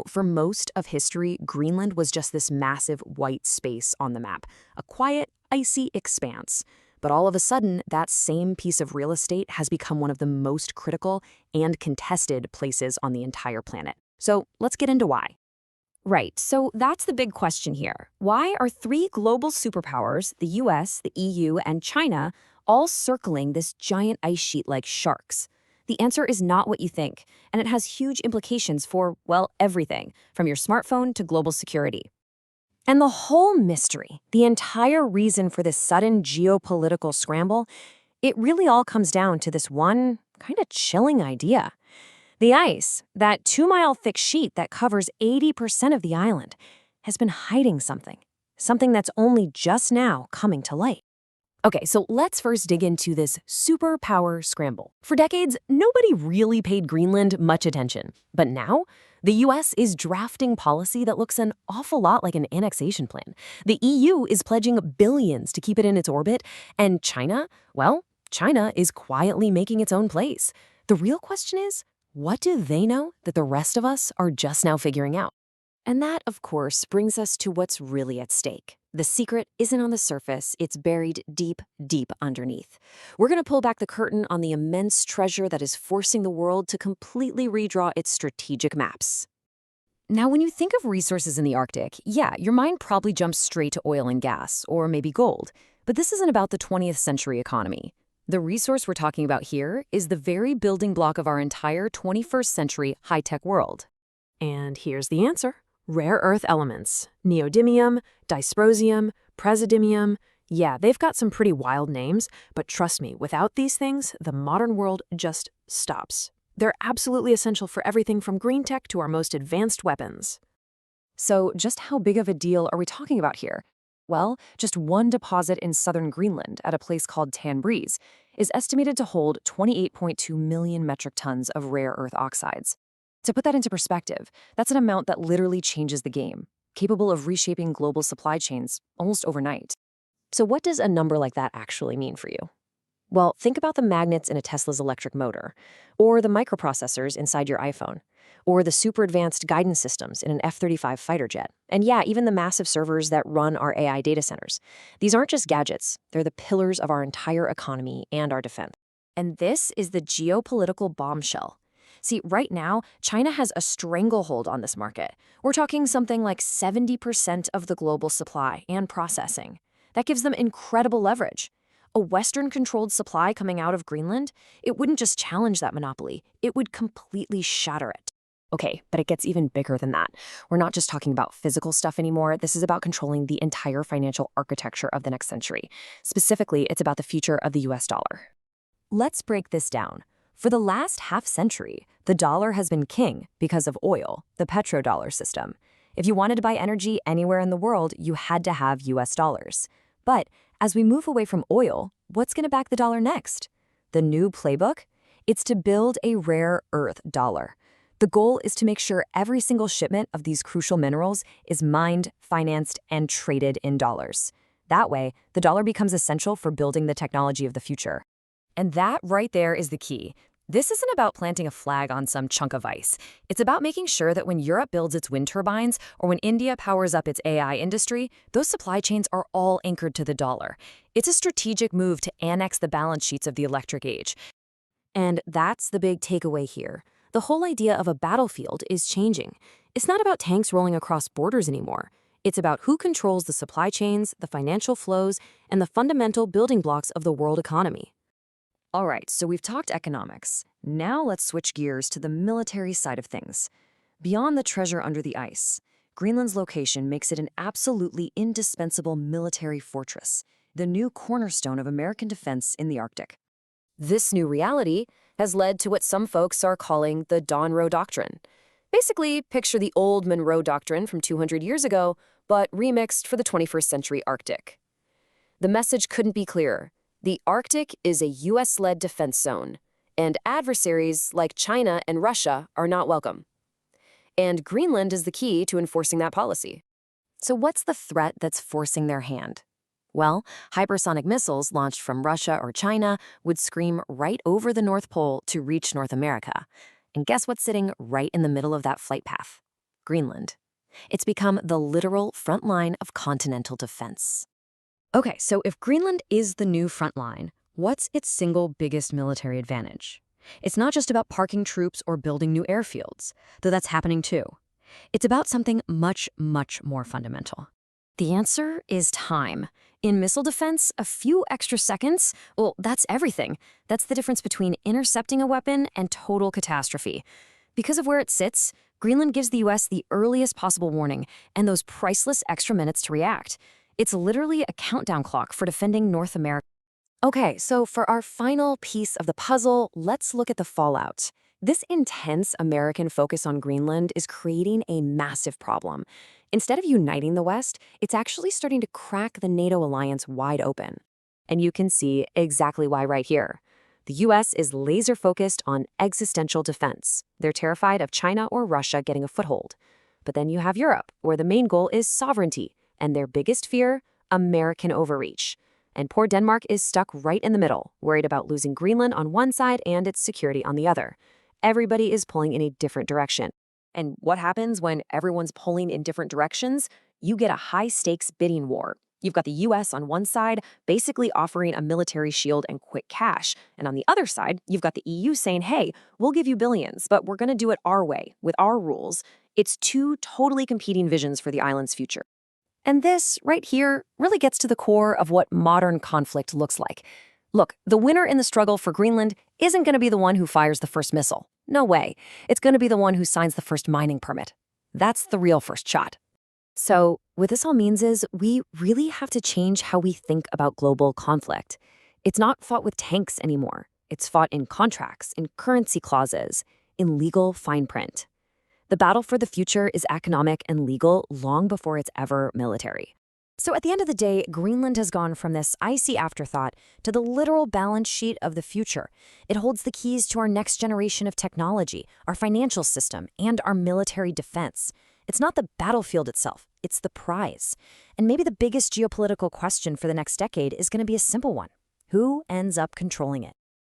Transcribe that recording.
For most of history, Greenland was just this massive white space on the map, a quiet, icy expanse. But all of a sudden, that same piece of real estate has become one of the most critical and contested places on the entire planet. So let's get into why. Right, so that's the big question here. Why are three global superpowers, the US, the EU, and China, all circling this giant ice sheet like sharks? The answer is not what you think, and it has huge implications for, well, everything, from your smartphone to global security. And the whole mystery, the entire reason for this sudden geopolitical scramble, it really all comes down to this one kind of chilling idea. The ice, that 2-mile thick sheet that covers 80% of the island, has been hiding something that's only just now coming to light. Okay, so let's first dig into this superpower scramble. For decades, nobody really paid Greenland much attention. But now, the US is drafting policy that looks an awful lot like an annexation plan. The EU is pledging billions to keep it in its orbit. And China, well, China is quietly making its own place. The real question is, what do they know that the rest of us are just now figuring out? And that, of course, brings us to what's really at stake. The secret isn't on the surface, it's buried deep, deep underneath. We're going to pull back the curtain on the immense treasure that is forcing the world to completely redraw its strategic maps. Now, when you think of resources in the Arctic, yeah, your mind probably jumps straight to oil and gas, or maybe gold. But this isn't about the 20th century economy. The resource we're talking about here is the very building block of our entire 21st century high-tech world. And here's the answer. Rare earth elements. Neodymium, dysprosium, praseodymium. Yeah, they've got some pretty wild names, but trust me, without these things, the modern world just stops. They're absolutely essential for everything from green tech to our most advanced weapons. So just how big of a deal are we talking about here? Well, just one deposit in southern Greenland at a place called Tanbreez is estimated to hold 28.2 million metric tons of rare earth oxides. To put that into perspective, that's an amount that literally changes the game, capable of reshaping global supply chains almost overnight. So what does a number like that actually mean for you? Well, think about the magnets in a Tesla's electric motor, or the microprocessors inside your iPhone, or the super advanced guidance systems in an F-35 fighter jet, and yeah, even the massive servers that run our AI data centers. These aren't just gadgets, they're the pillars of our entire economy and our defense. And this is the geopolitical bombshell. See, right now, China has a stranglehold on this market. We're talking something like 70% of the global supply and processing. That gives them incredible leverage. A Western-controlled supply coming out of Greenland, it wouldn't just challenge that monopoly, it would completely shatter it. Okay, but it gets even bigger than that. We're not just talking about physical stuff anymore. This is about controlling the entire financial architecture of the next century. Specifically, it's about the future of the US dollar. Let's break this down. For the last half-century, the dollar has been king because of oil, the petrodollar system. If you wanted to buy energy anywhere in the world, you had to have US dollars. But as we move away from oil, what's going to back the dollar next? The new playbook? It's to build a rare earth dollar. The goal is to make sure every single shipment of these crucial minerals is mined, financed, and traded in dollars. That way, the dollar becomes essential for building the technology of the future. And that right there is the key. This isn't about planting a flag on some chunk of ice. It's about making sure that when Europe builds its wind turbines or when India powers up its AI industry, those supply chains are all anchored to the dollar. It's a strategic move to annex the balance sheets of the electric age. And that's the big takeaway here. The whole idea of a battlefield is changing. It's not about tanks rolling across borders anymore. It's about who controls the supply chains, the financial flows, and the fundamental building blocks of the world economy. All right, so we've talked economics. Now let's switch gears to the military side of things. Beyond the treasure under the ice, Greenland's location makes it an absolutely indispensable military fortress, the new cornerstone of American defense in the Arctic. This new reality has led to what some folks are calling the Donroe Doctrine. Basically, picture the old Monroe Doctrine from 200 years ago, but remixed for the 21st century Arctic. The message couldn't be clearer. The Arctic is a US-led defense zone, and adversaries like China and Russia are not welcome. And Greenland is the key to enforcing that policy. So what's the threat that's forcing their hand? Well, hypersonic missiles launched from Russia or China would scream right over the North Pole to reach North America. And guess what's sitting right in the middle of that flight path? Greenland. It's become the literal front line of continental defense. Okay, so if Greenland is the new front line, what's its single biggest military advantage? It's not just about parking troops or building new airfields, though that's happening too. It's about something much, much more fundamental. The answer is time. In missile defense, a few extra seconds, well, that's everything. That's the difference between intercepting a weapon and total catastrophe. Because of where it sits, Greenland gives the US the earliest possible warning and those priceless extra minutes to react. It's literally a countdown clock for defending North America. Okay, so for our final piece of the puzzle, let's look at the fallout. This intense American focus on Greenland is creating a massive problem. Instead of uniting the West, it's actually starting to crack the NATO alliance wide open. And you can see exactly why right here. The US is laser-focused on existential defense. They're terrified of China or Russia getting a foothold. But then you have Europe, where the main goal is sovereignty, and their biggest fear, American overreach. And poor Denmark is stuck right in the middle, worried about losing Greenland on one side and its security on the other. Everybody is pulling in a different direction. And what happens when everyone's pulling in different directions? You get a high-stakes bidding war. You've got the US on one side, basically offering a military shield and quick cash. And on the other side, you've got the EU saying, hey, we'll give you billions, but we're going to do it our way, with our rules. It's two totally competing visions for the island's future. And this, right here, really gets to the core of what modern conflict looks like. Look, the winner in the struggle for Greenland isn't going to be the one who fires the first missile. No way. It's going to be the one who signs the first mining permit. That's the real first shot. So, what this all means is we really have to change how we think about global conflict. It's not fought with tanks anymore. It's fought in contracts, in currency clauses, in legal fine print. The battle for the future is economic and legal long before it's ever military. So at the end of the day, Greenland has gone from this icy afterthought to the literal balance sheet of the future. It holds the keys to our next generation of technology, our financial system, and our military defense. It's not the battlefield itself, it's the prize. And maybe the biggest geopolitical question for the next decade is going to be a simple one. Who ends up controlling it?